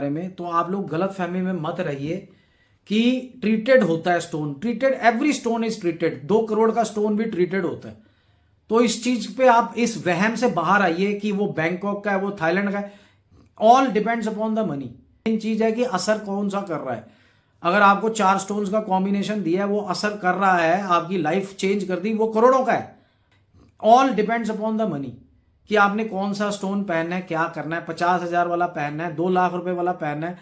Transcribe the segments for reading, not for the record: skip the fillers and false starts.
बारे में, तो आप लोग गलत फहमी में मत रहिए कि ट्रीटेड होता है stone. Treated, every stone is treated. 2 crore का स्टोन भी ट्रीटेड होता है। तो इस चीज पे आप इस वहम से बाहर आइए कि वो बैंकॉक का है, वो थाईलैंड का है। All depends upon the money. Main चीज है कि असर कौन सा कर रहा है। अगर आपको 4 स्टोन्स का कॉम्बिनेशन दिया है, वो असर कर रहा है, आपकी लाइफ चेंज कर दी, वो करोड़ों का है। All depends upon the money कि आपने कौन सा स्टोन पहनना है, क्या करना है। 50,000 वाला पहनना है, 2 लाख रुपए वाला पहनना है,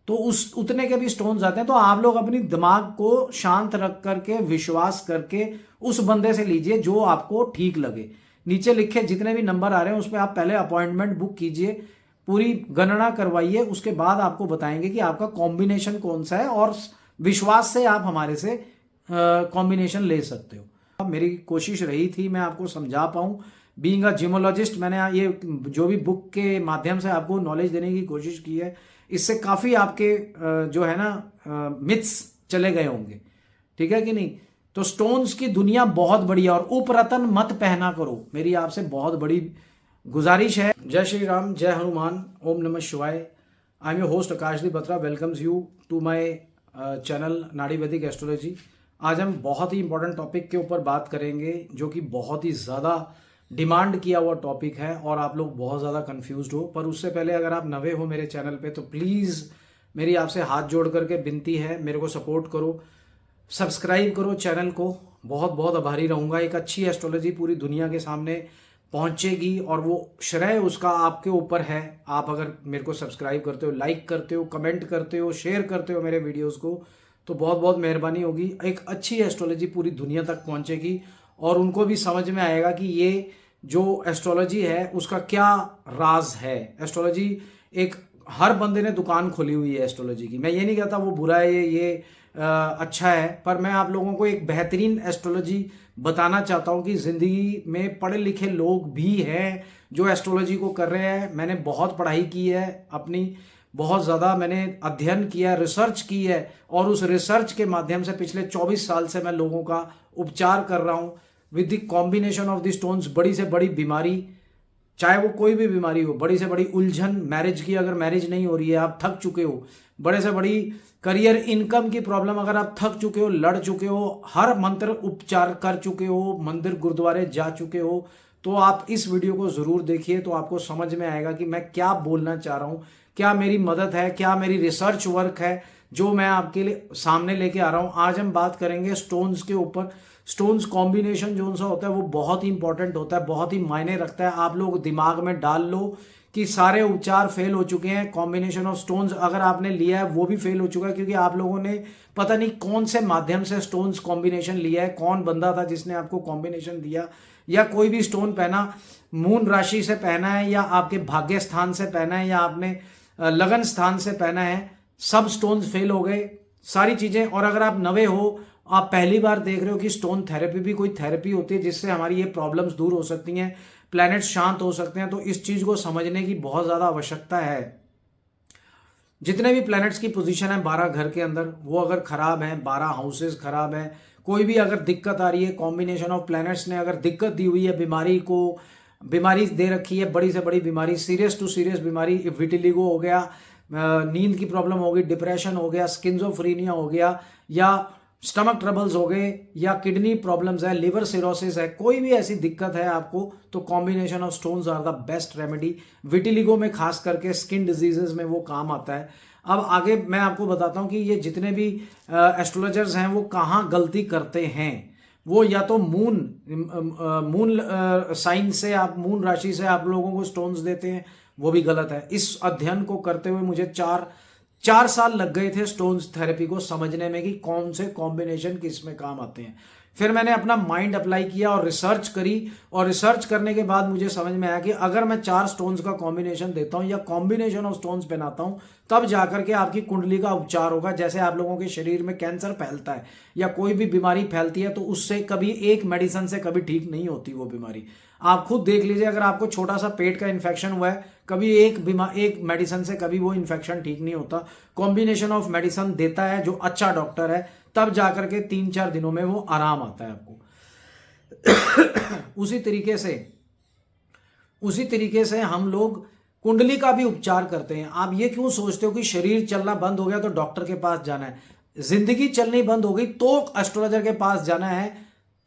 तो उस उतने के भी स्टोन्स आते हैं। तो आप लोग अपनी दिमाग को शांत रख करके, विश्वास करके उस बंदे से लीजिए जो आपको ठीक लगे। नीचे लिखे जितने भी नंबर आ रहे हैं उस पर आप पहले अपॉइंटमेंट बुक कीजिए, पूरी गणना करवाइए, उसके बाद आपको बताएंगे कि आपका कॉम्बिनेशन कौन सा है, और विश्वास से आप हमारे से कॉम्बिनेशन ले सकते हो। मेरी कोशिश रही थी मैं आपको समझा पाऊं, बीइंग अ जिमोलॉजिस्ट। मैंने ये जो भी बुक के माध्यम से आपको नॉलेज देने की कोशिश की है, इससे काफी आपके जो है ना मिथ्स चले गए होंगे, ठीक है कि नहीं। तो स्टोन्स की दुनिया बहुत बड़ी है, और उपरतन मत पहना करो, मेरी आपसे बहुत बड़ी गुजारिश है। जय श्री राम, जय हनुमान, ओम नमः शिवाय। I am your host Akashdeep Batra, welcomes you to my channel Nadi Vedic astrology. आज हम बहुत ही इंपॉर्टेंट टॉपिक के ऊपर बात करेंगे, जो कि बहुत ही ज़्यादा डिमांड किया हुआ टॉपिक है और आप लोग बहुत ज़्यादा कंफ्यूज्ड हो। पर उससे पहले अगर आप नए हो मेरे चैनल पे, तो प्लीज़ मेरी आपसे हाथ जोड़ करके विनती है, मेरे को सपोर्ट करो, सब्सक्राइब करो चैनल को। बहुत बहुत आभारी रहूँगा। एक अच्छी एस्ट्रोलॉजी पूरी दुनिया के सामने पहुंचेगी, और वो श्रेय उसका आपके ऊपर है। आप अगर मेरे को सब्सक्राइब करते हो, लाइक करते हो, कमेंट करते हो, शेयर करते हो मेरे वीडियोस को, तो बहुत बहुत मेहरबानी होगी। एक अच्छी एस्ट्रोलॉजी पूरी दुनिया तक पहुंचेगी, और उनको भी समझ में आएगा कि ये जो एस्ट्रोलॉजी है उसका क्या राज है। एस्ट्रोलॉजी एक, हर बंदे ने दुकान खोली हुई है एस्ट्रोलॉजी की। मैं ये नहीं कहता वो बुरा है, ये अच्छा है, पर मैं आप लोगों को एक बेहतरीन एस्ट्रोलॉजी बताना चाहता हूं कि जिंदगी में पढ़े लिखे लोग भी हैं जो एस्ट्रोलॉजी को कर रहे हैं। मैंने बहुत पढ़ाई की है अपनी, बहुत ज़्यादा मैंने अध्ययन किया, रिसर्च की है, और उस रिसर्च के माध्यम से पिछले 24 साल से मैं लोगों का उपचार कर रहा हूँ with the combination of the stones. बड़ी से बड़ी बीमारी, चाहे वो कोई भी बीमारी हो, बड़ी से बड़ी उलझन, मैरिज की अगर मैरिज नहीं हो रही है, आप थक चुके हो, बड़े से बड़ी करियर इनकम की प्रॉब्लम, अगर आप थक चुके हो, लड़ चुके हो, हर मंत्र उपचार कर चुके हो, मंदिर गुरुद्वारे जा चुके हो, तो आप इस वीडियो को जरूर देखिए। तो आपको समझ में आएगा कि मैं क्या बोलना चाह रहा हूँ, क्या मेरी मदद है, क्या मेरी रिसर्च वर्क है जो मैं आपके लिए सामने लेके आ रहा हूँ। आज हम बात करेंगे स्टोन्स के ऊपर। स्टोन्स कॉम्बिनेशन जो सा होता है वो बहुत ही इंपॉर्टेंट होता है, बहुत ही मायने रखता है। आप लोग दिमाग में डाल लो कि सारे उपचार फेल हो चुके हैं, कॉम्बिनेशन ऑफ स्टोन्स अगर आपने लिया है वो भी फेल हो चुका है, क्योंकि आप लोगों ने पता नहीं कौन से माध्यम से स्टोन्स कॉम्बिनेशन लिया है, कौन बंदा था जिसने आपको कॉम्बिनेशन दिया, या कोई भी स्टोन पहना, मून राशि से पहना है, या आपके भाग्य स्थान से पहना है, या आपने लगन स्थान से पहना है, सब स्टोन्स फेल हो गए, सारी चीजें। और अगर आप नवे हो, आप पहली बार देख रहे हो कि स्टोन थेरेपी भी कोई थेरेपी होती है जिससे हमारी ये प्रॉब्लम्स दूर हो सकती हैं, प्लैनेट शांत हो सकते हैं, तो इस चीज को समझने की बहुत ज्यादा आवश्यकता है। जितने भी प्लैनेट्स की पोजीशन है 12 घर के अंदर, वो अगर खराब है, 12 हाउसेस खराब है, कोई भी अगर दिक्कत आ रही है, कॉम्बिनेशन ऑफ प्लैनेट्स ने अगर दिक्कत दी हुई है, बीमारी को, बीमारी दे रखी है, बड़ी से बड़ी बीमारी, सीरियस टू सीरियस बीमारी, विटिलिगो हो गया, नींद की प्रॉब्लम हो गई, डिप्रेशन हो गया, स्किन्जोफ्रीनिया हो गया, या स्टमक ट्रबल्स हो गए, या किडनी प्रॉब्लम्स है, लिवर सिरोसिस है, कोई भी ऐसी दिक्कत है आपको, तो combination of stones are the best remedy. Vitiligo में खास करके, स्किन डिजीजेस में वो काम आता है। अब आगे मैं आपको बताता हूं कि ये जितने भी एस्ट्रोलॉजर्स हैं वो कहाँ गलती करते हैं। वो या तो मून साइन से, आप मून राशि से आप लोगों को स्टोन्स देते हैं, वो भी गलत है। इस अध्ययन को करते हुए मुझे 4 साल लग गए थे स्टोन्स थेरेपी को समझने में कि कौन से कॉम्बिनेशन किस में काम आते हैं। फिर मैंने अपना माइंड अप्लाई किया और रिसर्च करी, और रिसर्च करने के बाद मुझे समझ में आया कि अगर मैं 4 स्टोन्स का कॉम्बिनेशन देता हूं या कॉम्बिनेशन ऑफ स्टोन्स पहनाता हूं, तब जाकर के आपकी कुंडली का उपचार होगा। जैसे आप लोगों के शरीर में कैंसर फैलता है या कोई भी बीमारी फैलती है, तो उससे कभी एक मेडिसिन से कभी ठीक नहीं होती वो बीमारी। आप खुद देख लीजिए, अगर आपको छोटा सा पेट का इन्फेक्शन हुआ है, कभी एक मेडिसिन से कभी वो इन्फेक्शन ठीक नहीं होता। कॉम्बिनेशन ऑफ मेडिसिन देता है जो अच्छा डॉक्टर है, तब जाकर के 3-4 दिनों में वो आराम आता है आपको। उसी तरीके से हम लोग कुंडली का भी उपचार करते हैं। आप ये क्यों सोचते हो कि शरीर चलना बंद हो गया तो डॉक्टर के पास जाना है, जिंदगी चलनी बंद हो गई तो एस्ट्रोलॉजर के पास जाना है,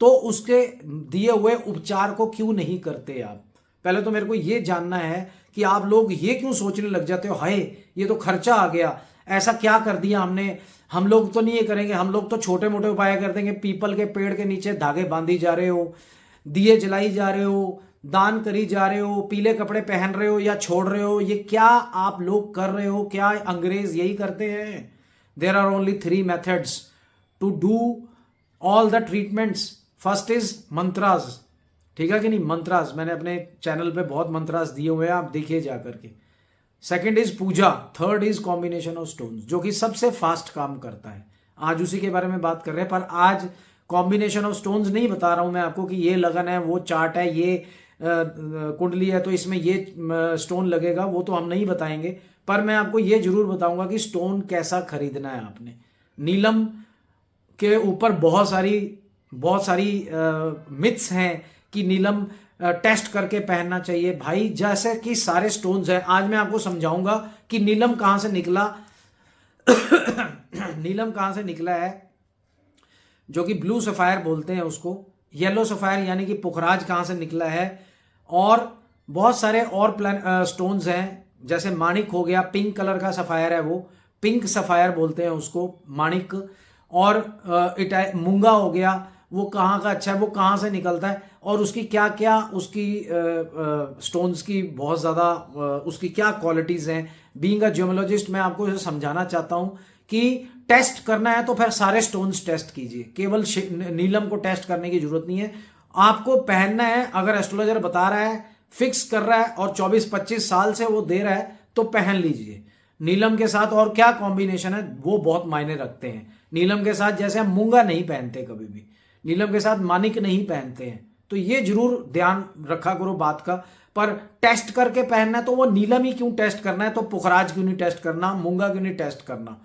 तो उसके दिए हुए उपचार को क्यों नहीं करते आप? पहले तो मेरे को ये जानना है कि आप लोग ये क्यों सोचने लग जाते हो, हाय ये तो खर्चा आ गया, ऐसा क्या कर दिया हमने, हम लोग तो नहीं ये करेंगे, हम लोग तो छोटे मोटे उपाय कर देंगे। पीपल के पेड़ के नीचे धागे बांधी जा रहे हो, दिए जलाई जा रहे हो, दान करी जा रहे हो, पीले कपड़े पहन रहे हो या छोड़ रहे हो, ये क्या आप लोग कर रहे हो? क्या अंग्रेज यही करते हैं? There are only 3 methods to do all the treatments. First is mantras, ठीक है कि नहीं, मंत्रास मैंने अपने चैनल पे बहुत मंत्रास दिए हुए हैं, आप देखिए जा करके। Second is puja, third is combination of stones, जो कि सबसे फास्ट काम करता है। आज उसी के बारे में बात कर रहे हैं, पर आज कॉम्बिनेशन ऑफ स्टोन्स नहीं बता रहा हूं मैं आपको कि ये लगन है, वो चार्ट है, ये कुंडली है तो इसमें ये स्टोन लगेगा, वो तो हम नहीं बताएंगे। पर मैं आपको ये जरूर बताऊंगा कि स्टोन कैसा खरीदना है आपने। नीलम के ऊपर बहुत सारी मिथ्स हैं कि नीलम टेस्ट करके पहनना चाहिए। भाई जैसे कि सारे स्टोन्स हैं, आज मैं आपको समझाऊंगा कि नीलम कहां से निकला नीलम कहां से निकला है, जो कि ब्लू सफायर बोलते हैं उसको। येलो सफायर यानी कि पुखराज कहां से निकला है, और बहुत सारे और स्टोन्स हैं, जैसे माणिक हो गया, पिंक कलर का सफायर है, वो पिंक सफायर बोलते हैं उसको, माणिक। और मूंगा हो गया, वो कहाँ का अच्छा है, वो कहाँ से निकलता है, और उसकी क्या क्या उसकी स्टोन्स की बहुत ज़्यादा उसकी क्या क्वालिटीज़ हैं। बीइंग अ ज्योमोलॉजिस्ट मैं आपको इसे समझाना चाहता हूँ कि टेस्ट करना है तो फिर सारे स्टोन्स टेस्ट कीजिए, केवल नीलम को टेस्ट करने की जरूरत नहीं है। आपको पहनना है, अगर एस्ट्रोलॉजर बता रहा है, फिक्स कर रहा है और 24-25 साल से वो दे रहा है तो पहन लीजिए। नीलम के साथ और क्या कॉम्बिनेशन है वो बहुत मायने रखते हैं। नीलम के साथ जैसे हम मूंगा नहीं पहनते कभी भी, नीलम के साथ मानिक नहीं पहनते हैं, तो ये जरूर ध्यान रखा करो बात का। पर टेस्ट करके पहनना है तो वो नीलम ही क्यों टेस्ट करना है, तो पुखराज क्यों नहीं टेस्ट करना, मूंगा क्यों नहीं टेस्ट करना,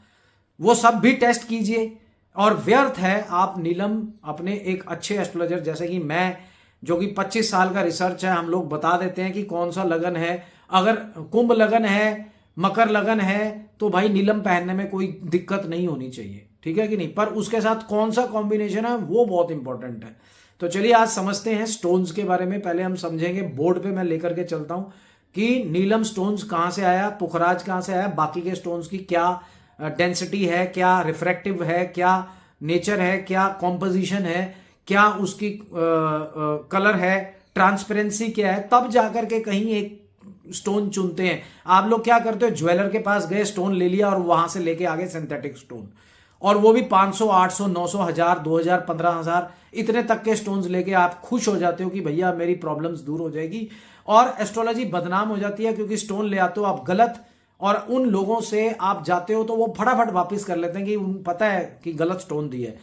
वो सब भी टेस्ट कीजिए। और व्यर्थ है आप नीलम अपने एक अच्छे एस्ट्रोलॉजर जैसे कि मैं, जो कि 25 साल का रिसर्च है, हम लोग बता देते हैं कि कौन सा लगन है। अगर कुंभ लगन है, मकर लगन है, तो भाई नीलम पहनने में कोई दिक्कत नहीं होनी चाहिए, ठीक है कि नहीं। पर उसके साथ कौन सा कॉम्बिनेशन है वो बहुत इंपॉर्टेंट है। तो चलिए आज समझते हैं स्टोन्स के बारे में। पहले हम समझेंगे, बोर्ड पे मैं लेकर के चलता हूं कि नीलम स्टोन्स कहां से आया, पुखराज कहां से आया, बाकी के स्टोन्स की क्या डेंसिटी है, क्या रिफ्रैक्टिव है, क्या नेचर है, क्या कॉम्पोजिशन है, क्या उसकी कलर है, ट्रांसपेरेंसी क्या है, तब जाकर के कहीं एक स्टोन चुनते हैं। आप लोग क्या करते हो, ज्वेलर के पास गए, स्टोन ले लिया और वहां से लेके आ गए सिंथेटिक स्टोन, और वो भी 500, 800, 900, 1000, 2000, 15000 इतने तक के स्टोन्स लेके आप खुश हो जाते हो कि भैया मेरी प्रॉब्लम्स दूर हो जाएगी, और एस्ट्रोलॉजी बदनाम हो जाती है क्योंकि स्टोन ले आते हो आप गलत, और उन लोगों से आप जाते हो तो वो फटाफट वापस कर लेते हैं कि पता है कि गलत स्टोन दिया है।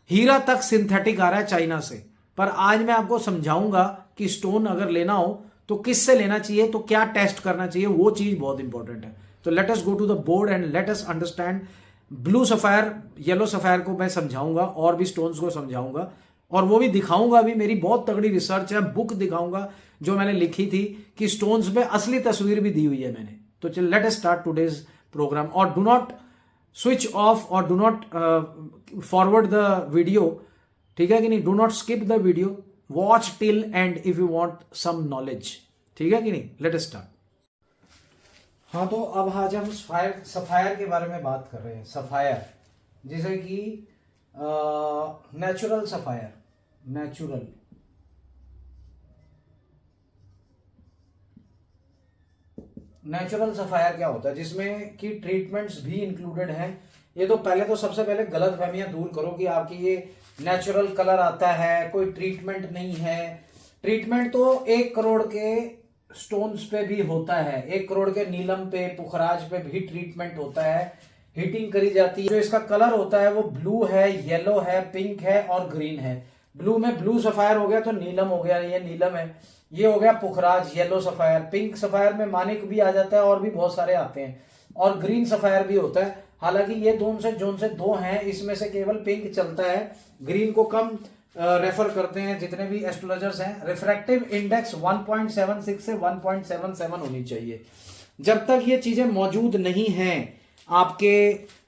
हीरा तक सिंथेटिक आ रहा है चाइना से। पर आज मैं आपको समझाऊंगा कि स्टोन अगर लेना हो तो किससे लेना चाहिए, तो क्या टेस्ट करना चाहिए, वो चीज बहुत इंपॉर्टेंट है। तो let us go to the board and let us understand blue sapphire, yellow sapphire को मैं समझाऊंगा, और भी स्टोन्स को समझाऊंगा, और वो भी दिखाऊंगा भी। मेरी बहुत तगड़ी रिसर्च है, बुक दिखाऊंगा जो मैंने लिखी थी कि स्टोन्स में असली तस्वीर भी दी हुई है मैंने। तो चल let us start today's program, और डू नॉट स्विच ऑफ और do not forward the video, ठीक है कि नहीं, do not skip the video, watch till end if you want some knowledge, ठीक है कि नहीं। Let us start. हाँ, तो अब आज हम सफायर के बारे में बात कर रहे हैं। सफायर जैसे कि नेचुरल सफायर, नेचुरल सफायर क्या होता है, जिसमें कि ट्रीटमेंट्स भी इंक्लूडेड हैं। ये तो पहले तो सबसे पहले गलत फहमियां दूर करो कि आपकी ये नेचुरल कलर आता है, कोई ट्रीटमेंट नहीं है। ट्रीटमेंट तो 1 करोड़ के स्टोन्स पे भी होता है, 1 करोड़ के नीलम पे, पुखराज पे भी ट्रीटमेंट होता है, हीटिंग करी जाती है। जो इसका कलर होता है वो ब्लू है, येलो है, पिंक है और ग्रीन है। ब्लू में ब्लू सफायर हो गया तो नीलम हो गया, ये नीलम है। ये हो गया पुखराज, येलो सफायर। पिंक सफायर में मानिक भी आ जाता है और भी बहुत सारे आते हैं, और ग्रीन सफायर भी होता है। हालांकि ये जोन से दो हैं, इसमें से केवल पिंक चलता है, ग्रीन को कम रेफर करते हैं जितने भी एस्ट्रोलॉजर्स हैं। रिफ्रैक्टिव इंडेक्स 1.76 से 1.77 होनी चाहिए। जब तक ये चीजें मौजूद नहीं हैं आपके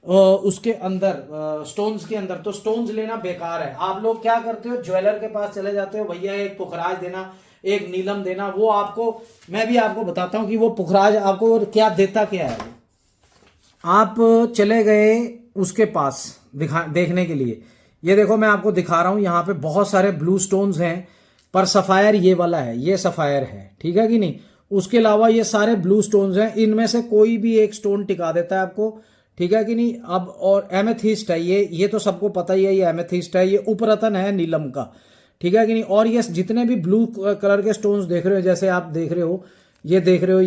उसके अंदर स्टोन्स के अंदर, तो स्टोन्स लेना बेकार है। आप लोग क्या करते हो, ज्वेलर के पास चले जाते हो, भैया एक पुखराज देना, एक नीलम देना। वो आपको, मैं भी आपको बताता हूं कि वो पुखराज आपको क्या देता क्या है। आप चले गए उसके पास देखने के लिए, ये देखो मैं आपको दिखा रहा हूं, यहाँ पे बहुत सारे ब्लू स्टोन्स हैं, पर सफायर ये वाला है, ये सफायर है, ठीक है कि नहीं। उसके अलावा ये सारे ब्लू स्टोन्स हैं, इनमें से कोई भी एक स्टोन टिका देता है आपको, ठीक है कि नहीं। अब और एमेथिस्ट है ये तो सबको पता ही है, ये एमेथिस्ट है, ये उपरतन है नीलम का, ठीक है कि नहीं। और ये जितने भी ब्लू कलर के स्टोन्स देख रहे हो, जैसे आप देख रहे हो, ये देख रहे हो,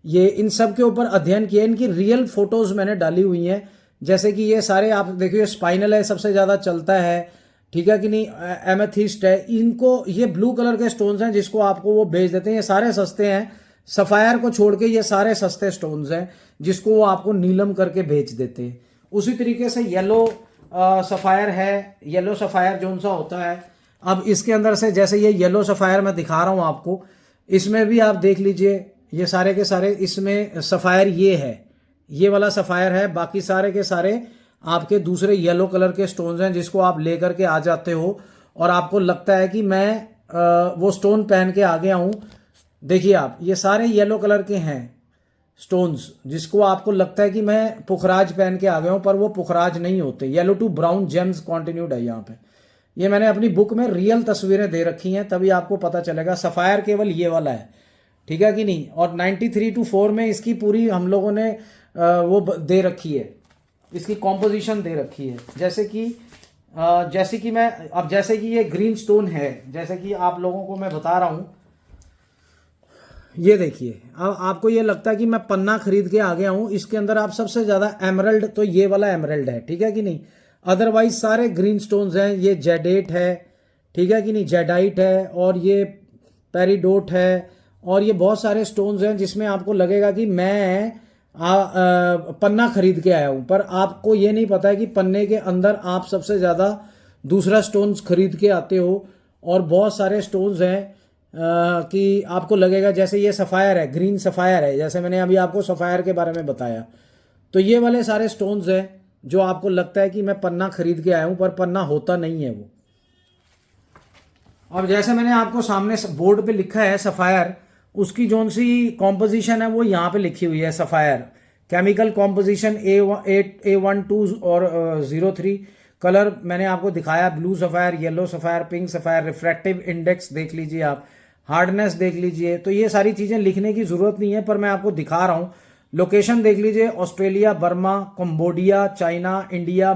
ये इन सब के ऊपर अध्ययन किया, इनकी रियल फोटोज मैंने डाली हुई हैं। जैसे कि ये सारे आप देखिए, स्पाइनल है, सबसे ज्यादा चलता है, ठीक है कि नहीं। एमेथिस्ट है, इनको ये ब्लू कलर के स्टोन्स हैं जिसको आपको वो बेच देते हैं, ये सारे सस्ते हैं। सफायर को छोड़ के ये सारे सस्ते स्टोन्स हैं जिसको वो आपको नीलम करके बेच देते हैं। उसी तरीके से येलो सफायर है, येलो सफायर जो सा होता है। अब इसके अंदर से जैसे ये येलो सफायर मैं दिखा रहा हूं आपको, इसमें भी आप देख लीजिए, ये सारे के सारे इसमें सफायर ये है, ये वाला सफायर है। बाकी सारे के सारे आपके दूसरे येलो कलर के स्टोन्स हैं जिसको आप लेकर के आ जाते हो और आपको लगता है कि मैं वो स्टोन पहन के आ गया हूं। देखिए आप, ये सारे येलो कलर के हैं स्टोन्स, जिसको आपको लगता है कि मैं पुखराज पहन के आ गया हूं, पर वो पुखराज नहीं होते। Yellow to brown gems continued है यहाँ पे। ये मैंने अपनी बुक में रियल तस्वीरें दे रखी हैं, तभी आपको पता चलेगा। सफायर केवल ये वाला है, ठीक है कि नहीं। और 93-4 में इसकी पूरी हम लोगों ने वो दे रखी है, इसकी कॉम्पोजिशन दे रखी है। जैसे कि मैं अब, जैसे कि ये ग्रीन स्टोन है, जैसे कि आप लोगों को मैं बता रहा हूं, ये देखिए। अब आपको ये लगता है कि मैं पन्ना खरीद के आ गया हूं, इसके अंदर आप सबसे ज्यादा एमरल्ड, तो ये वाला एमरल्ड है, ठीक है कि नहीं। अदरवाइज सारे ग्रीन स्टोन्स हैं। ये जेडेट है, ठीक है कि नहीं, जेडाइट है, और ये पेरिडोट है, और ये बहुत सारे स्टोन्स हैं जिसमें आपको लगेगा कि मैं पन्ना खरीद के आया हूं, पर आपको ये नहीं पता है कि पन्ने के अंदर आप सबसे ज्यादा दूसरा स्टोन्स खरीद के आते हो। और बहुत सारे स्टोन्स हैं कि आपको लगेगा, जैसे ये सफायर है, ग्रीन सफायर है, जैसे मैंने अभी आपको सफायर के बारे में बताया। तो ये वाले सारे स्टोन्स हैं जो आपको लगता है कि मैं पन्ना खरीद के आया हूं, पर पन्ना होता नहीं है वो। अब जैसे मैंने आपको सामने बोर्ड पे लिखा है सफायर, उसकी जोन सी कॉम्पोजिशन है वो यहाँ पे लिखी हुई है। सफायर केमिकल कॉम्पोजिशन A12 और 03। कलर मैंने आपको दिखाया, blue sapphire, yellow sapphire, pink sapphire. Refractive index देख लीजिए आप, हार्डनेस देख लीजिए। तो ये सारी चीजें लिखने की जरूरत नहीं है, पर मैं आपको दिखा रहा हूं। लोकेशन देख लीजिए, Australia, Burma, Cambodia, China, India,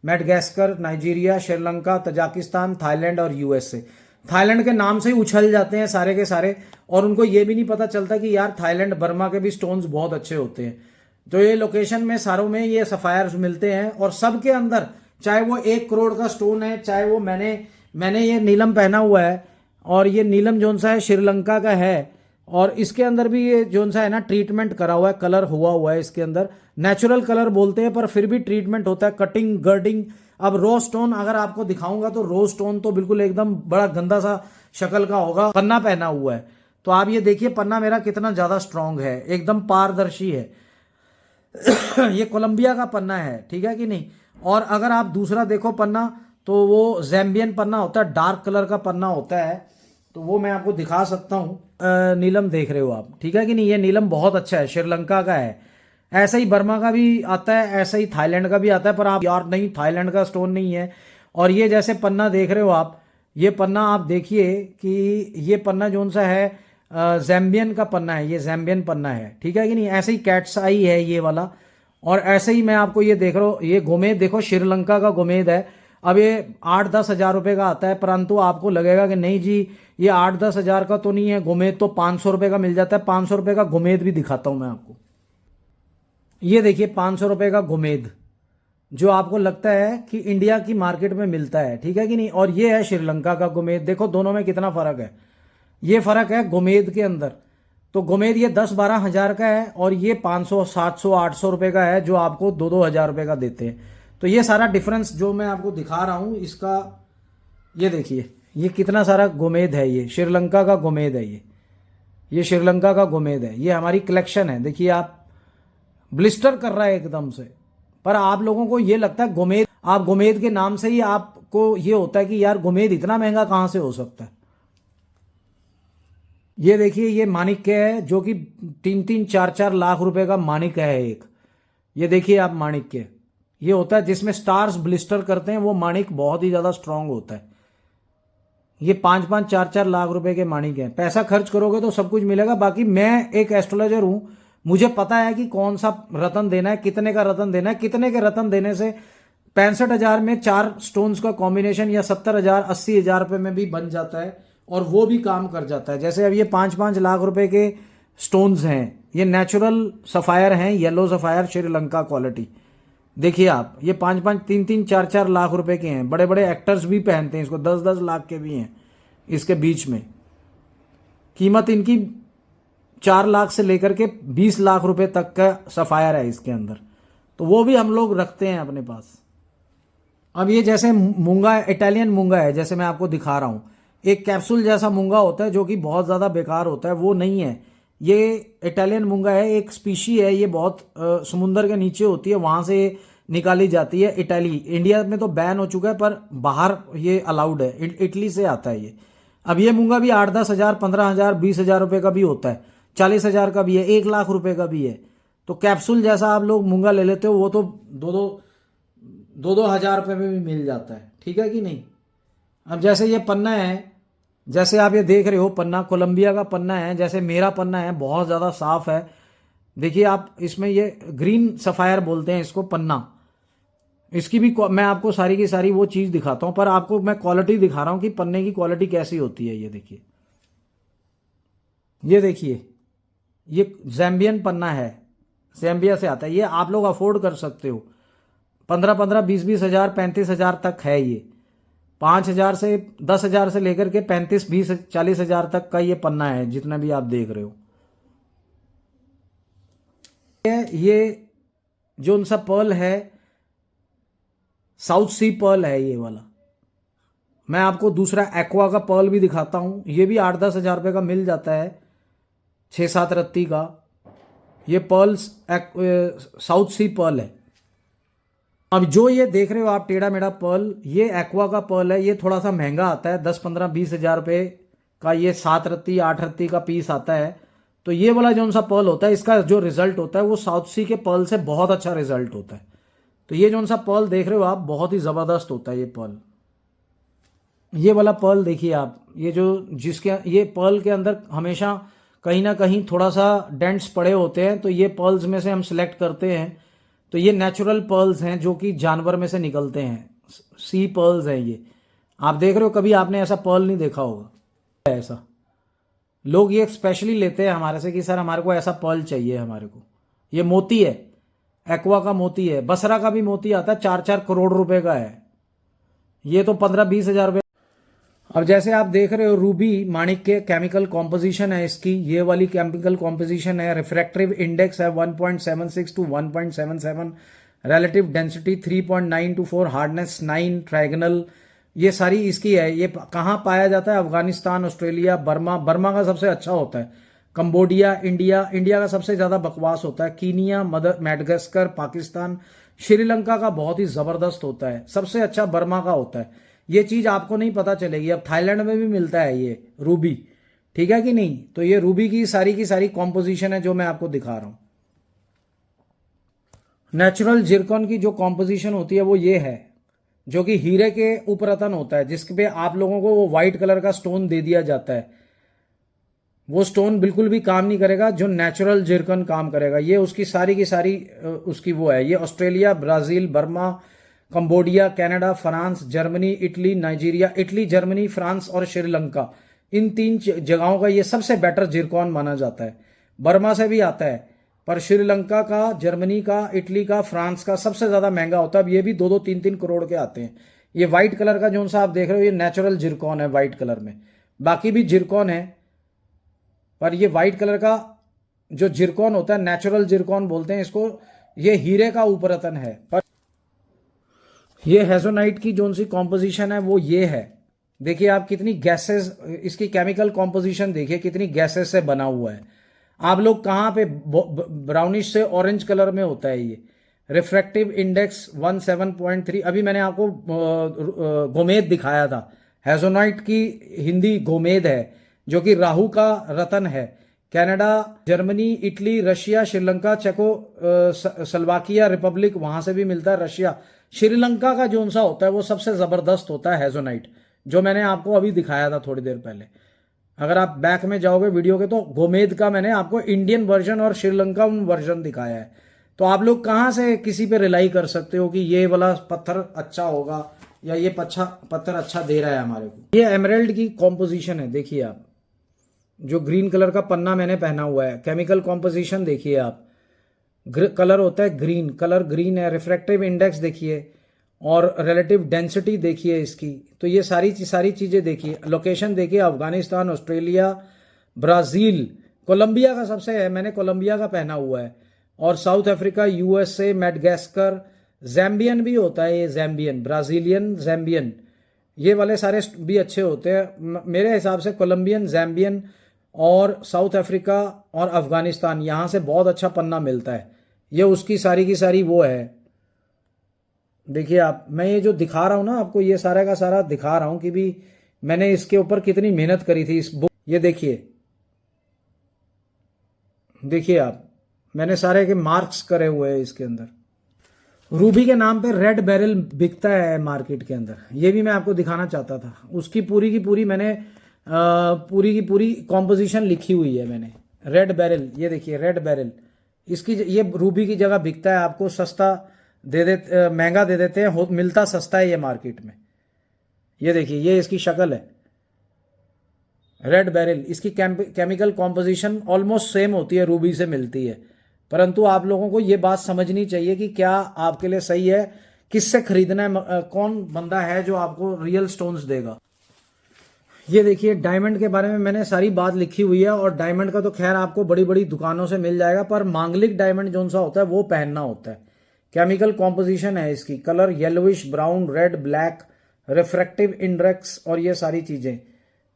Madagascar, Nigeria, Sri Lanka, Tajikistan, Thailand और USA। थाईलैंड के नाम से ही उछल जाते हैं सारे के सारे, और उनको ये भी नहीं पता चलता कि यार थाईलैंड, बर्मा के भी स्टोन्स बहुत अच्छे होते हैं। तो ये लोकेशन में सारों में ये सफायर्स मिलते हैं, और सबके अंदर, चाहे वो 1 करोड़ का स्टोन है, चाहे वो मैंने ये नीलम पहना हुआ है, और ये नीलम जोन सा है श्रीलंका का है, और इसके अंदर भी ये जोन सा है ना, ट्रीटमेंट करा हुआ है, कलर हुआ है इसके अंदर। नेचुरल कलर बोलते हैं, पर फिर भी ट्रीटमेंट होता है, कटिंग, गर्डिंग। अब रो स्टोन अगर आपको दिखाऊंगा तो रो स्टोन तो बिल्कुल एकदम बड़ा गंदा सा शक्ल का होगा। पन्ना पहना हुआ है, तो आप ये देखिए पन्ना मेरा कितना ज्यादा स्ट्रांग है, एकदम पारदर्शी है। ये कोलंबिया का पन्ना है, ठीक है कि नहीं। और अगर आप दूसरा देखो पन्ना, तो वो जैम्बियन पन्ना होता है, डार्क कलर का पन्ना होता है, तो वो मैं आपको दिखा सकता हूँ। नीलम देख रहे हो आप, ठीक है कि नहीं। ये नीलम बहुत अच्छा है, श्रीलंका का है। ऐसा ही बर्मा का भी आता है, ऐसा ही थाईलैंड का भी आता है, पर आप यार नहीं, थाईलैंड का स्टोन नहीं है। और ये जैसे पन्ना देख रहे हो आप, ये पन्ना आप देखिए कि ये पन्ना जोन सा है, जैम्बियन का पन्ना है, ये जैम्बियन पन्ना है, ठीक है कि नहीं। ऐसे ही कैट्स आई है ये वाला। और ऐसे ही मैं आपको ये देख रहा हूँ, ये गोमेद देखो, श्रीलंका का गोमेद है। अब ये 8-10 हज़ार रुपये का आता है, परंतु आपको लगेगा कि नहीं जी, ये 8-10 हज़ार का तो नहीं है, गोमेद तो 500 रुपये का मिल जाता है। 500 रुपये का गोमेद भी दिखाता हूँ मैं आपको। ये देखिए 500 रुपये का गोमेद, जो आपको लगता है कि इंडिया की मार्केट में मिलता है, ठीक है कि नहीं। और ये है श्रीलंका का गोमेद। देखो दोनों में कितना फर्क है, ये फर्क है गोमेद के अंदर। तो गोमेद ये 10-12 हज़ार का है, और ये 500, 700, 800 रुपये का है, जो आपको 2-2 हज़ार रुपये का देते हैं। तो ये सारा डिफरेंस जो मैं आपको दिखा रहा हूँ इसका, ये देखिए ये कितना सारा गोमेद है, ये श्रीलंका का गोमेद है ये, ये श्रीलंका का गोमेद है, ये हमारी कलेक्शन है। देखिए आप, ब्लिस्टर कर रहा है एकदम से। पर आप लोगों को ये लगता है गोमेद, आप गोमेद के नाम से ही आपको ये होता है कि यार गोमेद इतना महंगा कहाँ से हो सकता है। ये देखिए, ये माणिक्य है जो कि 3-4 लाख रुपए का माणिक्य है एक। ये देखिए आप, माणिक्य ये होता है जिसमें स्टार्स ब्लिस्टर करते हैं, वो माणिक बहुत ही ज़्यादा स्ट्रांग होता है। ये 5-4 लाख रुपए के माणिक हैं। पैसा खर्च करोगे तो सब कुछ मिलेगा। बाकी मैं एक एस्ट्रोलॉजर हूं, मुझे पता है कि कौन सा रतन देना है, कितने का रतन देना है। कितने के रतन देने से 65,000 में 4 स्टोन्स का कॉम्बिनेशन या 70,000 80,000 रुपये में भी बन जाता है और वो भी काम कर जाता है। जैसे अब ये 5-5 लाख रुपए के स्टोन्स हैं, ये नेचुरल सफ़ायर हैं, येलो सफ़ायर श्रीलंका क्वालिटी। देखिए आप, ये 5-5 3-3 4-4 लाख रुपए के हैं। बड़े बड़े एक्टर्स भी पहनते हैं इसको, 10-10 लाख के भी हैं। इसके बीच में कीमत इनकी 4 लाख से लेकर के 20 लाख रुपए तक का सफ़ायर है इसके अंदर, तो वो भी हम लोग रखते हैं अपने पास। अब ये जैसे मूंगा, इटालियन मूंगा है, जैसे मैं आपको दिखा रहा हूं, एक कैप्सूल जैसा मूंगा होता है जो कि बहुत ज़्यादा बेकार होता है, वो नहीं है। ये इटालियन मूंगा है, एक स्पीशी है, ये बहुत समुंदर के नीचे होती है, वहां से निकाली जाती है। इटाली, इंडिया में तो बैन हो चुका है पर बाहर ये अलाउड है, इटली से आता है ये। अब ये मूंगा भी 8-10 हज़ार, 15,000, 20,000 रुपये का भी होता है, 40,000 का भी है, 1 लाख रुपए का भी है। तो कैप्सूल जैसा आप लोग मूंगा ले लेते हो, वो तो 2-2 हज़ार रुपये में भी मिल जाता है, ठीक है कि नहीं। अब जैसे ये पन्ना है, जैसे आप ये देख रहे हो, पन्ना कोलंबिया का पन्ना है, जैसे मेरा पन्ना है, बहुत ज़्यादा साफ है। देखिए आप, इसमें ये ग्रीन सफ़ायर बोलते हैं इसको, पन्ना। इसकी भी मैं आपको सारी की सारी वो चीज़ दिखाता हूँ, पर आपको मैं क्वालिटी दिखा रहा हूँ कि पन्ने की क्वालिटी कैसी होती है। ये देखिए, ये देखिए, ये जैम्बियन पन्ना है, जैम्बिया से आता है। ये आप लोग अफोर्ड कर सकते हो, 15-15, 20-20 हज़ार, 35,000 तक है ये। 5,000 से 10,000 से लेकर के 35, 20, 40,000 तक का ये पन्ना है, जितना भी आप देख रहे हो। ये जो उनसा पर्ल है, साउथ सी पर्ल है ये वाला। मैं आपको दूसरा एक्वा का पर्ल भी दिखाता हूं, ये भी 8-10 हज़ार रुपये का मिल जाता है, 6-7 रत्ती का। ये पर्ल्स साउथ सी पर्ल है। अब जो ये देख रहे हो आप टेढ़ा मेढ़ा पर्ल, ये एक्वा का पर्ल है। ये थोड़ा सा महंगा आता है, 10-15, 20 हज़ार रुपये का। ये 7 रत्ती 8 रत्ती का पीस आता है। तो ये वाला जो सा पर्ल होता है, इसका जो रिजल्ट होता है वो साउथ सी के पर्ल से बहुत अच्छा रिजल्ट होता है। तो ये जो सा पर्ल देख रहे हो आप, बहुत ही ज़बरदस्त होता है ये पर्ल। ये वाला पर्ल देखिए आप, ये जो जिसके ये पर्ल के अंदर हमेशा कहीं ना कहीं थोड़ा सा डेंट्स पड़े होते हैं, तो ये पर्ल्स में से हम सिलेक्ट करते हैं। तो ये नेचुरल पर्ल्स हैं जो कि जानवर में से निकलते हैं, सी पर्ल्स हैं ये। आप देख रहे हो, कभी आपने ऐसा पर्ल नहीं देखा होगा। ऐसा लोग ये स्पेशली लेते हैं हमारे से कि सर हमारे को ऐसा पर्ल चाहिए हमारे को। ये मोती है, एक्वा का मोती है। बसरा का भी मोती आता है, 4-4 करोड़ रुपए का है। ये तो 15-20 हज़ार रुपये। अब जैसे आप देख रहे हो, रूबी माणिक के केमिकल कॉम्पोजिशन है इसकी, ये वाली केमिकल कॉम्पोजिशन है। रिफ्रैक्टिव इंडेक्स है 1.76 to 1.77, relative density 3.9 to 4, hardness 9, trigonal, ये सारी इसकी है। ये कहाँ पाया जाता है? Afghanistan, Australia, Burma. बर्मा का सबसे अच्छा होता है। कंबोडिया, इंडिया का सबसे ज़्यादा बकवास होता है। कीनिया, मैडागास्कर, पाकिस्तान, श्रीलंका का बहुत ही ज़बरदस्त होता है। सबसे अच्छा बर्मा का होता है। ये चीज़ आपको नहीं पता चलेगी। अब थाईलैंड में भी मिलता है ये रूबी, ठीक है कि नहीं। तो ये रूबी की सारी कॉम्पोजिशन है जो मैं आपको दिखा रहा हूं। नेचुरल जिरकॉन की जो कॉम्पोजिशन होती है वो ये है, जो कि हीरे के उपरतन होता है, जिसके पे आप लोगों को वो व्हाइट कलर का स्टोन दे दिया जाता है। वो स्टोन बिल्कुल भी काम नहीं करेगा, जो नेचुरल जिरकॉन काम करेगा। ये उसकी सारी की सारी उसकी वो है। ये Australia, Brazil, Burma, Cambodia, Canada, France, Germany, Italy, Nigeria, Italy, Germany, France और श्रीलंका, इन 3 जगहों का ये सबसे बेटर जिरकॉन माना जाता है। बर्मा से भी आता है, पर श्रीलंका का, जर्मनी का, इटली का, फ्रांस का सबसे ज़्यादा महंगा होता है। अब ये भी 2-2, 3-3 करोड़ के आते हैं। ये व्हाइट कलर का जो सा आप देख रहे हो, ये नेचुरल जिरकॉन है व्हाइट कलर में। बाकी भी जिरकॉन है, पर ये व्हाइट कलर का जो जिरकॉन होता है, नेचुरल जिरकॉन बोलते हैं इसको, ये हीरे का उपरतन है। पर ये हेजोनाइट की जो सी कॉम्पोजिशन है वो ये है। देखिए आप कितनी गैसेस, इसकी केमिकल कॉम्पोजिशन देखिए कितनी गैसेस से बना हुआ है। आप लोग कहाँ पे ब्राउनिश से ऑरेंज कलर में होता है ये। Refractive index 17.3। अभी मैंने आपको गोमेद दिखाया था। हेजोनाइट की हिंदी गोमेद है, जो कि राहु का रतन है। Canada, Germany, Italy, Russia, Sri Lanka, चेको स्लोवाकिया रिपब्लिक, वहां से भी मिलता है। रशिया, श्रीलंका का जो सा होता है वो सबसे जबरदस्त होता है हेजोनाइट, जो मैंने आपको अभी दिखाया था थोड़ी देर पहले। अगर आप बैक में जाओगे वीडियो के तो गोमेद का मैंने आपको इंडियन वर्जन और श्रीलंका वर्जन दिखाया है। तो आप लोग कहाँ से किसी पे रिलाई कर सकते हो कि ये वाला पत्थर अच्छा होगा या ये पत्थर अच्छा दे रहा है हमारे को। ये एमराल्ड की कॉम्पोजिशन है, देखिए आप, जो ग्रीन कलर का पन्ना मैंने पहना हुआ है। केमिकल कॉम्पोजिशन देखिए आप, कलर होता है ग्रीन, कलर ग्रीन है। रिफ्रैक्टिव इंडेक्स देखिए और रिलेटिव डेंसिटी देखिए इसकी। तो ये सारी चीज़ें देखिए। लोकेशन देखिए, अफगानिस्तान, ऑस्ट्रेलिया, ब्राज़ील, कोलंबिया का सबसे है, मैंने कोलंबिया का पहना हुआ है। और साउथ अफ्रीका, यूएसए, मेडागास्कर, जैम्बियन भी होता है ये, जैम्बियन, ब्राज़ीलियन, जैम्बियन, ये वाले सारे भी अच्छे होते हैं मेरे हिसाब से। कोलंबियन, जैम्बियन और साउथ अफ्रीका और अफगानिस्तान, यहाँ से बहुत अच्छा पन्ना मिलता है। ये उसकी सारी की सारी वो है। देखिए आप, मैं ये जो दिखा रहा हूँ ना आपको, ये सारा का सारा दिखा रहा हूँ कि भी मैंने इसके ऊपर कितनी मेहनत करी थी इस बुक। ये देखिए आप, मैंने सारे के मार्क्स करे हुए हैं इसके अंदर। रूबी के नाम पे रेड बैरल बिकता है मार्केट के अंदर, ये भी मैं आपको दिखाना चाहता था। उसकी पूरी की पूरी मैंने पूरी की पूरी कॉम्पोजिशन लिखी हुई है मैंने। रेड बैरल, ये देखिए रेड बैरल, इसकी ये रूबी की जगह बिकता है, आपको सस्ता दे देते, महंगा दे देते हैं, मिलता सस्ता है ये मार्केट में। ये देखिए, ये इसकी शक्ल है रेड बैरल। इसकी केमिकल कॉम्पोजिशन ऑलमोस्ट सेम होती है, रूबी से मिलती है। परंतु आप लोगों को ये बात समझनी चाहिए कि क्या आपके लिए सही है, किससे खरीदना है, कौन बंदा है जो आपको रियल स्टोन्स देगा। ये देखिए, डायमंड के बारे में मैंने सारी बात लिखी हुई है। और डायमंड का तो खैर आपको बड़ी बड़ी दुकानों से मिल जाएगा, पर मांगलिक डायमंड जो सा होता है वो पहनना होता है। केमिकल कॉम्पोजिशन है इसकी, colour yellowish, brown, red, black, refractive index और ये सारी चीजें,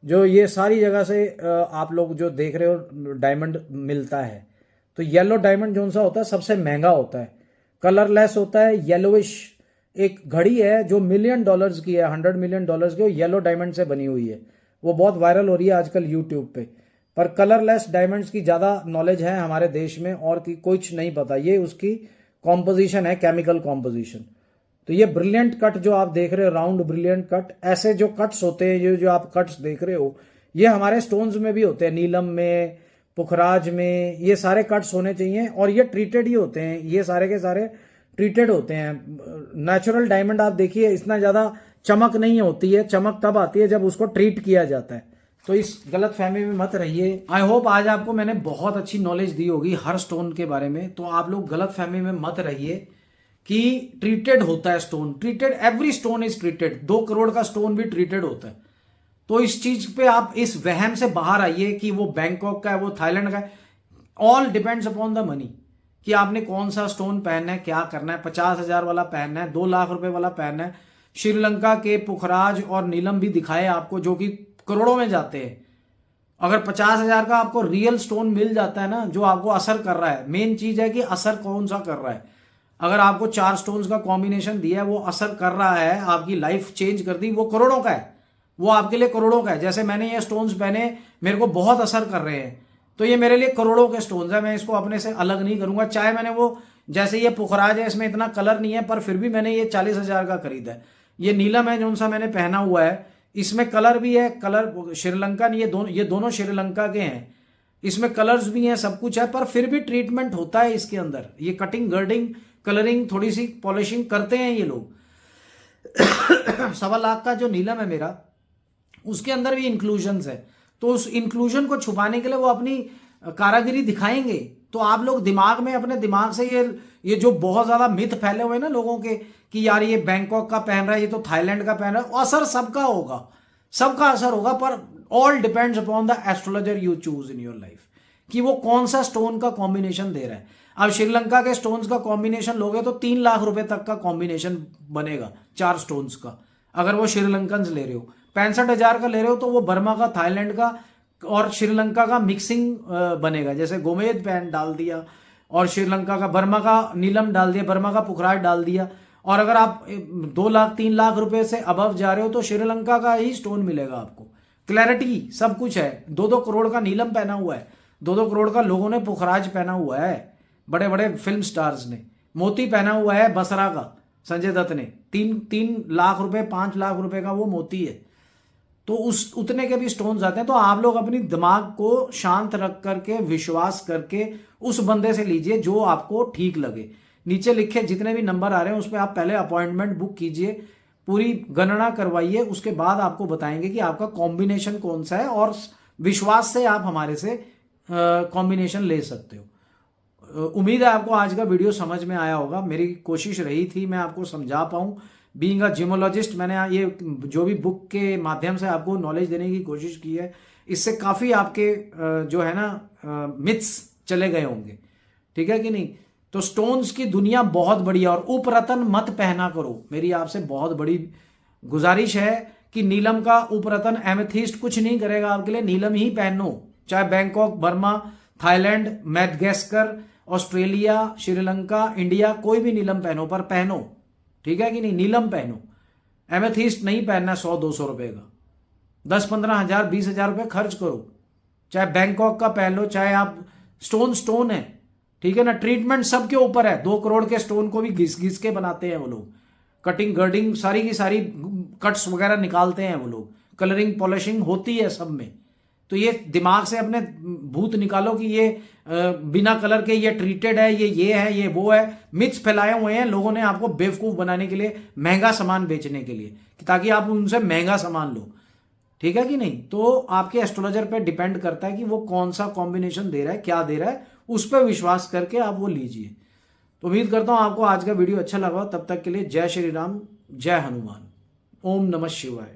जो ये सारी जगह से आप लोग जो देख रहे हो डायमंड मिलता है। तो येलो डायमंड जो सा होता है सबसे महंगा होता है, कलरलेस होता है, येलोविश। एक घड़ी है जो $1 मिलियन की है, $100 मिलियन की, वो येलो डायमंड से बनी हुई है। वो बहुत वायरल हो रही है आजकल यूट्यूब पे। पर कलरलेस डायमंड्स की ज़्यादा नॉलेज है हमारे देश में, और की कुछ नहीं पता। ये उसकी कॉम्पोजिशन है, केमिकल कॉम्पोजिशन। तो ये ब्रिलियंट कट जो आप देख रहे हो, राउंड ब्रिलियंट कट, ऐसे जो कट्स होते हैं, जो आप कट्स देख रहे हो, ये हमारे स्टोन्स में भी होते हैं, नीलम में, पुखराज में, ये सारे कट्स होने चाहिए। और ये ट्रीटेड ही होते हैं, ये सारे के सारे ट्रीटेड होते हैं। नेचुरल डायमंड आप देखिए, इतना ज़्यादा चमक नहीं होती है, चमक तब आती है जब उसको ट्रीट किया जाता है। तो इस गलत फहमी में मत रहिए। आई होप आज आपको मैंने बहुत अच्छी नॉलेज दी होगी हर स्टोन के बारे में। तो आप लोग गलत फहमी में मत रहिए कि ट्रीटेड होता है stone, treated, every stone is treated. 2 crore का स्टोन भी ट्रीटेड होता है। तो इस चीज पे आप इस वहम से बाहर आइए कि वो बैंकॉक का है, वो थाईलैंड का है। All depends upon the money, कि आपने कौन सा स्टोन पहनना है, क्या करना है। 50,000 वाला पहनना है, 2 लाख रुपए वाला पहनना है। श्रीलंका के पुखराज और नीलम भी दिखाए आपको, जो कि करोड़ों में जाते हैं। अगर 50,000 का आपको रियल स्टोन मिल जाता है ना, जो आपको असर कर रहा है, मेन चीज है कि असर कौन सा कर रहा है। अगर आपको 4 स्टोन्स का कॉम्बिनेशन दिया है, वो असर कर रहा है, आपकी लाइफ चेंज कर दी, वो करोड़ों का है, वो आपके लिए करोड़ों का है। जैसे मैंने ये स्टोन्स पहने, मेरे को बहुत असर कर रहे हैं, तो ये मेरे लिए करोड़ों के स्टोन्स है। मैं इसको अपने से अलग नहीं करूंगा। चाहे मैंने वो, जैसे ये पुखराज है, इसमें इतना कलर नहीं है, पर फिर भी मैंने ये 40,000 का खरीदा है। ये नीलम है जो सा मैंने पहना हुआ है, इसमें कलर भी है, कलर श्रीलंका नहीं, ये दोनों श्रीलंका के हैं। इसमें कलर्स भी हैं, सब कुछ है, पर फिर भी ट्रीटमेंट होता है इसके अंदर। ये कटिंग, गर्डिंग, कलरिंग, थोड़ी सी पॉलिशिंग करते हैं ये लोग। 1.25 लाख का जो नीलम है मेरा, उसके अंदर भी इंक्लूजन्स है। तो उस इंक्लूजन को छुपाने के लिए वो अपनी कारागिरी दिखाएंगे। तो आप लोग दिमाग में, अपने दिमाग से ये जो बहुत ज्यादा मिथ फैले हुए हैं ना लोगों के, कि यार ये बैंकॉक का पहन रहा है, ये तो थाईलैंड का पहन रहा है, असर सबका होगा, सबका असर होगा। पर all depends upon the astrologer you choose in your life, कि वो कौन सा स्टोन का कॉम्बिनेशन दे रहा है। अब श्रीलंका के स्टोन्स का कॉम्बिनेशन लोगे तो 3 लाख रुपए तक का कॉम्बिनेशन बनेगा 4 स्टोन्स का, अगर वो श्रीलंकन ले रहे हो। 65,000 का ले रहे हो तो वो बर्मा का, थाईलैंड का और श्रीलंका का मिक्सिंग बनेगा। जैसे गोमेद पैन डाल दिया और श्रीलंका का, बर्मा का नीलम डाल दिया, बर्मा का पुखराज डाल दिया। और अगर आप 2 लाख 3 लाख रुपए से अबव जा रहे हो तो श्रीलंका का ही स्टोन मिलेगा आपको। क्लैरिटी सब कुछ है। 2-2 करोड़ का नीलम पहना हुआ है, 2-2 करोड़ का लोगों ने पुखराज पहना हुआ है, बड़े बड़े फिल्म स्टार्स ने। मोती पहना हुआ है बसरा का संजय दत्त ने, 3 लाख रुपए 5 लाख रुपए का वो मोती है। तो उस उतने के भी स्टोन्स आते हैं। तो आप लोग अपनी दिमाग को शांत रख करके, विश्वास करके उस बंदे से लीजिए जो आपको ठीक लगे। नीचे लिखे जितने भी नंबर आ रहे हैं उस पर आप पहले अपॉइंटमेंट बुक कीजिए, पूरी गणना करवाइए, उसके बाद आपको बताएंगे कि आपका कॉम्बिनेशन कौन सा है और विश्वास से आप हमारे से कॉम्बिनेशन ले सकते हो। उम्मीद है आपको आज का वीडियो समझ में आया होगा। मेरी कोशिश रही थी मैं आपको समझा पाऊं। बीइंग अ जिमोलॉजिस्ट, मैंने ये जो भी बुक के माध्यम से आपको नॉलेज देने की कोशिश की है, इससे काफ़ी आपके जो है ना मिथ्स चले गए होंगे। ठीक है कि नहीं? तो स्टोन्स की दुनिया बहुत बड़ी है और उपरतन मत पहना करो। मेरी आपसे बहुत बड़ी गुजारिश है कि नीलम का उपरतन, एमेथिस्ट कुछ नहीं करेगा आपके लिए, नीलम ही पहनो। चाहे Bangkok, Burma, Thailand, Madagascar, Australia, Sri Lanka, India, कोई भी नीलम पहनो, पर पहनो। ठीक है कि नहीं? नीलम पहनो। एमेथिस्ट नहीं पहनना 100-200 रुपए का। 10-15 हजार 20,000 रुपए खर्च करो। चाहे बैंकॉक का पहन लो, चाहे आप स्टोन है। ठीक है ना? ट्रीटमेंट सबके ऊपर है। 2 करोड़ के स्टोन को भी घिस घिस के बनाते हैं वो लोग। कटिंग गर्डिंग सारी की सारी कट्स वगैरह निकालते हैं वो लोग। कलरिंग पॉलिशिंग होती है सब में। तो ये दिमाग से अपने भूत निकालो कि ये बिना कलर के ये ट्रीटेड है, ये है, ये वो है। मिथ्स फैलाए हुए हैं लोगों ने आपको बेवकूफ बनाने के लिए, महंगा सामान बेचने के लिए, ताकि आप उनसे महंगा सामान लो। ठीक है कि नहीं? तो आपके एस्ट्रोलॉजर पे डिपेंड करता है कि वो कौन सा कॉम्बिनेशन दे रहा है, क्या दे रहा है, उस पर विश्वास करके आप वो लीजिए। तो उम्मीद करता हूं आपको आज का वीडियो अच्छा लगा। तब तक के लिए जय श्री राम, जय हनुमान, ओम नमः शिवाय।